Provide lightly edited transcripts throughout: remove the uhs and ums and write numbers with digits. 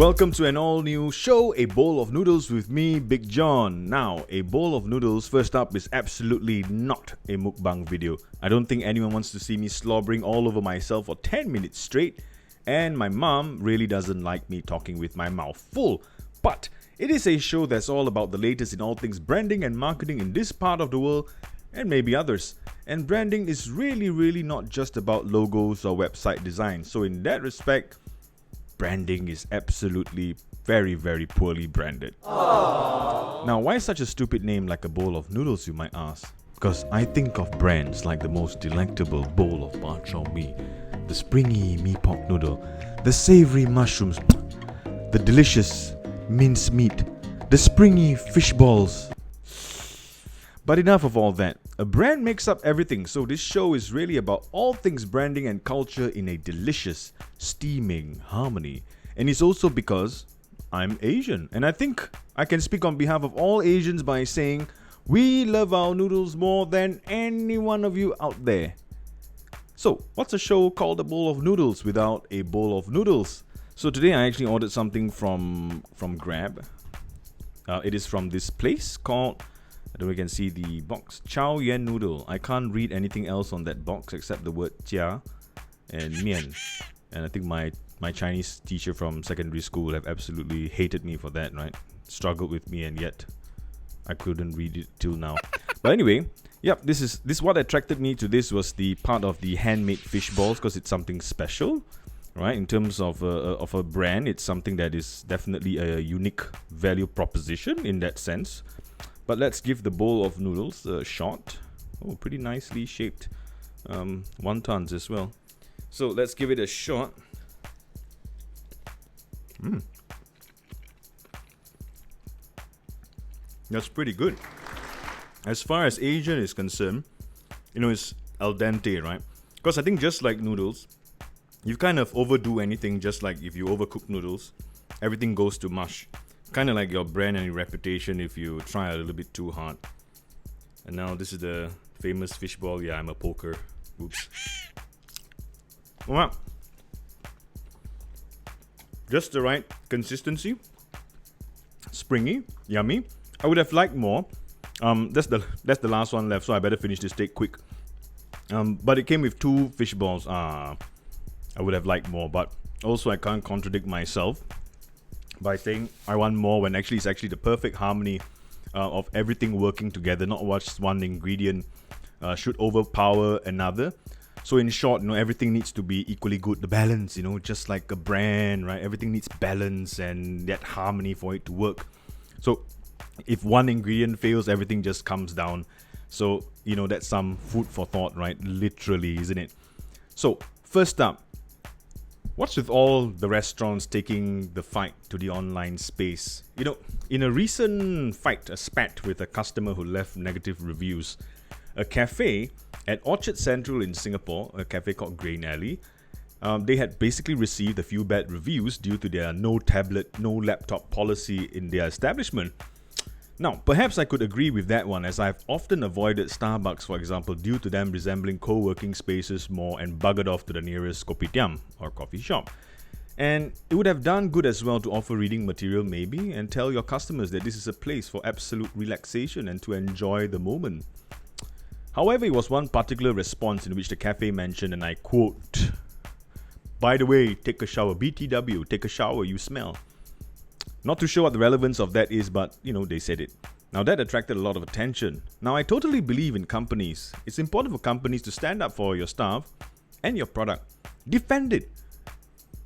Welcome to an all-new show, A Bowl of Noodles with me, Big John. Now, A Bowl of Noodles, first up, is absolutely not a mukbang video. I don't think anyone wants to see me slobbering all over myself for 10 minutes straight, and my mom really doesn't like me talking with my mouth full. But it is a show that's all about the latest in all things branding and marketing in this part of the world, and maybe others. And branding is really not just about logos or website design. So in that respect, branding is absolutely very poorly branded. Aww. Now, why such a stupid name like a bowl of noodles, you might ask? Because I think of brands like the most delectable bowl of bak choy mee, the springy mee pork noodle, the savory mushrooms, the delicious minced meat, the springy fish balls. But enough of all that. A brand makes up everything, so this show is really about all things branding and culture in a delicious, steaming harmony. And it's also because I'm Asian, and I think I can speak on behalf of all Asians by saying we love our noodles more than any one of you out there. So, what's a show called A Bowl of Noodles without a bowl of noodles? So today I actually ordered something from Grab. It is from this place called, I don't know if you can see the box, Chao Yuan noodle. I can't read anything else on that box except the word jia and mian. And I think my Chinese teacher from secondary school have absolutely hated me for that, right? Struggled with me, and yet I couldn't read it till now. But anyway, yep, this what attracted me to this was the part of the handmade fish balls, because it's something special, right? In terms of a brand, it's something that is definitely a unique value proposition in that sense. But let's give the bowl of noodles a shot. Oh, pretty nicely shaped wontons as well. So let's give it a shot. That's pretty good. As far as Asian is concerned, it's al dente, right? Because I think just like noodles, you kind of overdo anything. Just like if you overcook noodles, everything goes to mush. Kind of like your brand and your reputation if you try a little bit too hard. And now this is the famous fishball. Yeah, I'm a poker. Oops. Wow. Just the right consistency. Springy, yummy. I would have liked more. That's the last one left, so I better finish this steak quick. But it came with 2 fish balls. I would have liked more, but also I can't contradict myself by saying I want more when actually it's actually the perfect harmony of everything working together. Not just one ingredient should overpower another. So in short, everything needs to be equally good. The balance, just like a brand, right? Everything needs balance and that harmony for it to work. So if one ingredient fails, everything just comes down. So, that's some food for thought, right? Literally, isn't it? So first up, what's with all the restaurants taking the fight to the online space? In a recent fight, a spat with a customer who left negative reviews, a cafe at Orchard Central in Singapore, a cafe called Grain Alley, they had basically received a few bad reviews due to their no tablet, no laptop policy in their establishment. Now, perhaps I could agree with that one, as I've often avoided Starbucks, for example, due to them resembling co-working spaces more and buggered off to the nearest kopitiam or coffee shop. And it would have done good as well to offer reading material maybe, and tell your customers that this is a place for absolute relaxation and to enjoy the moment. However, it was one particular response in which the cafe mentioned, and I quote, "By the way, take a shower, BTW, take a shower, you smell." Not too sure what the relevance of that is, but they said it. Now that attracted a lot of attention. Now I totally believe in companies. It's important for companies to stand up for your staff and your product. Defend it.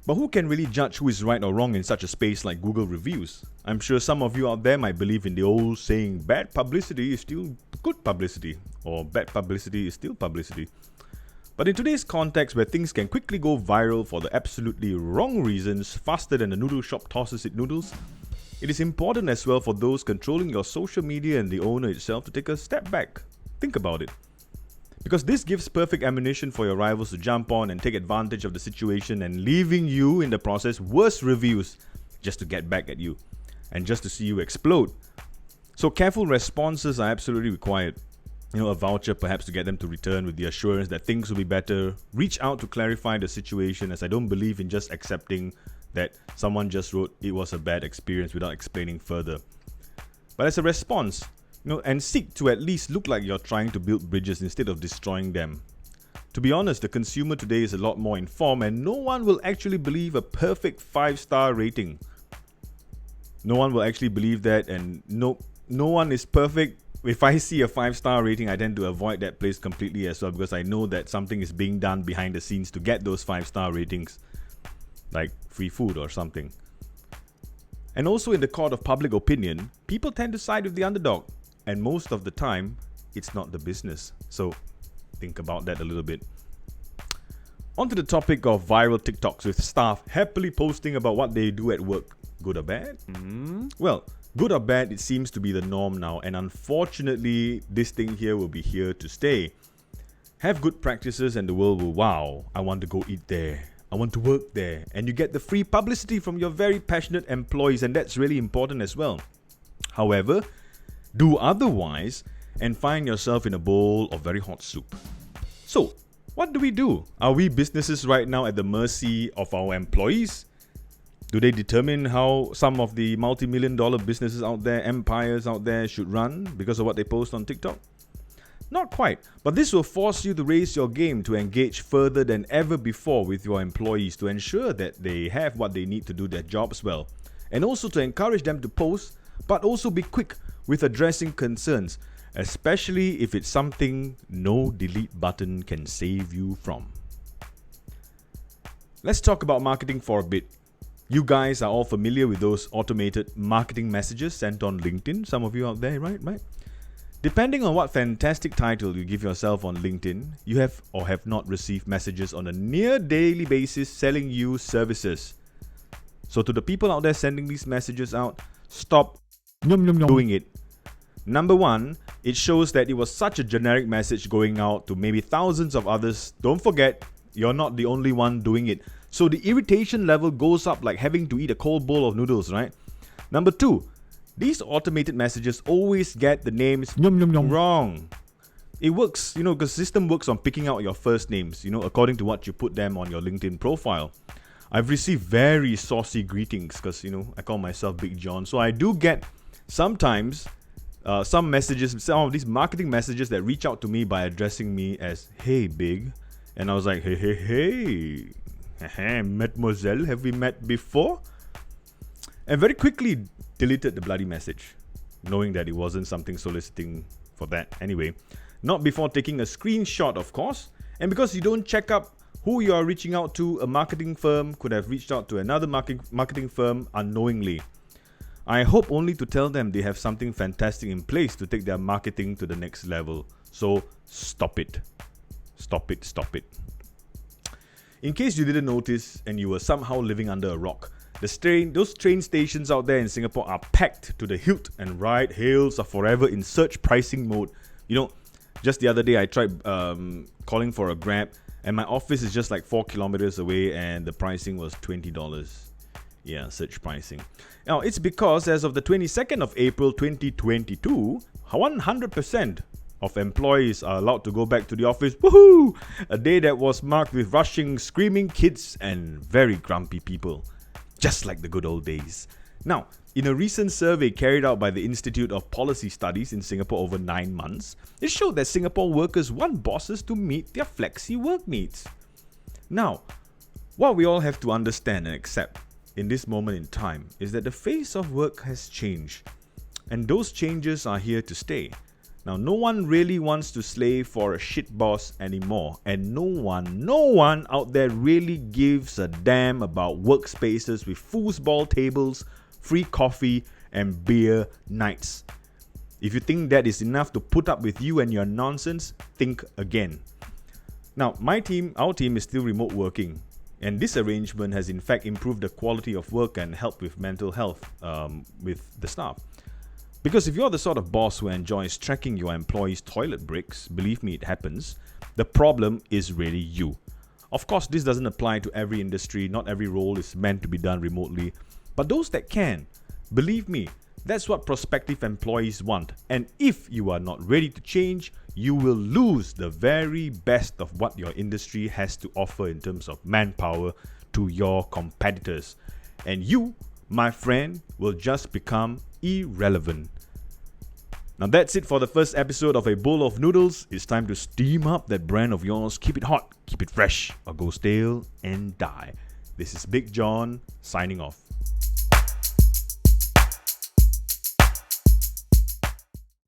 But who can really judge who is right or wrong in such a space like Google reviews? I'm sure some of you out there might believe in the old saying, bad publicity is still good publicity, or bad publicity is still publicity. But in today's context, where things can quickly go viral for the absolutely wrong reasons faster than the noodle shop tosses its noodles, it is important as well for those controlling your social media and the owner itself to take a step back. Think about it. Because this gives perfect ammunition for your rivals to jump on and take advantage of the situation, and leaving you in the process worse reviews just to get back at you and just to see you explode. So careful responses are absolutely required. A voucher perhaps to get them to return with the assurance that things will be better. Reach out to clarify the situation, as I don't believe in just accepting that someone just wrote it was a bad experience without explaining further. But as a response, and seek to at least look like you're trying to build bridges instead of destroying them. To be honest, the consumer today is a lot more informed, and no one will actually believe a perfect 5-star rating. No one will actually believe that, and no one is perfect. If I see a 5-star rating, I tend to avoid that place completely as well, because I know that something is being done behind the scenes to get those 5-star ratings, like free food or something. And also in the court of public opinion, people tend to side with the underdog, and most of the time, it's not the business. So think about that a little bit. On to the topic of viral TikToks with staff happily posting about what they do at work. Good or bad? Well, good or bad, it seems to be the norm now, and unfortunately, this thing here will be here to stay. Have good practices and the world will wow. I want to go eat there. I want to work there. And you get the free publicity from your very passionate employees, and that's really important as well. However, do otherwise and find yourself in a bowl of very hot soup. So, what do? Are we businesses right now at the mercy of our employees? Do they determine how some of the multi-million-dollar businesses out there, empires out there, should run because of what they post on TikTok? Not quite, but this will force you to raise your game to engage further than ever before with your employees to ensure that they have what they need to do their jobs well, and also to encourage them to post, but also be quick with addressing concerns, especially if it's something no delete button can save you from. Let's talk about marketing for a bit. You guys are all familiar with those automated marketing messages sent on LinkedIn. Some of you out there, right? Depending on what fantastic title you give yourself on LinkedIn, you have or have not received messages on a near daily basis selling you services. So to the people out there sending these messages out, stop doing it. Number one, it shows that it was such a generic message going out to maybe thousands of others. Don't forget, you're not the only one doing it. So the irritation level goes up like having to eat a cold bowl of noodles, right? Number two, these automated messages always get the names wrong. It works, because the system works on picking out your first names, according to what you put them on your LinkedIn profile. I've received very saucy greetings because, I call myself Big John. So I do get sometimes some messages, some of these marketing messages that reach out to me by addressing me as, "Hey, Big." And I was like, hey. Mademoiselle, have we met before? And very quickly deleted the bloody message, knowing that it wasn't something soliciting for that anyway. Not before taking a screenshot, of course. And because you don't check up who you are reaching out to, a marketing firm could have reached out to another marketing firm unknowingly. I hope only to tell them they have something fantastic in place to take their marketing to the next level. So stop it. Stop it. In case you didn't notice and you were somehow living under a rock, those train stations out there in Singapore are packed to the hilt, and ride hails are forever in surge pricing mode. Just the other day I tried calling for a Grab, and my office is just like 4 kilometers away, and the pricing was $20. Yeah, surge pricing. Now, it's because as of the 22nd of April 2022, 100% of employees are allowed to go back to the office. Woohoo! A day that was marked with rushing, screaming kids and very grumpy people. Just like the good old days. Now, in a recent survey carried out by the Institute of Policy Studies in Singapore over 9 months, it showed that Singapore workers want bosses to meet their flexi work needs. Now, what we all have to understand and accept in this moment in time is that the face of work has changed, and those changes are here to stay. Now, no one really wants to slave for a shit boss anymore, and no one out there really gives a damn about workspaces with foosball tables, free coffee, and beer nights. If you think that is enough to put up with you and your nonsense, think again. Now, our team is still remote working, and this arrangement has in fact improved the quality of work and helped with mental health with the staff. Because if you're the sort of boss who enjoys tracking your employees' toilet breaks, believe me, it happens, the problem is really you. Of course, this doesn't apply to every industry, not every role is meant to be done remotely, but those that can, believe me, that's what prospective employees want. And if you are not ready to change, you will lose the very best of what your industry has to offer in terms of manpower to your competitors. and you, my friend, will just become irrelevant. Now that's it for the first episode of A Bowl of Noodles. It's time to steam up that brand of yours. Keep it hot, keep it fresh, or go stale and die. This is Big John, signing off.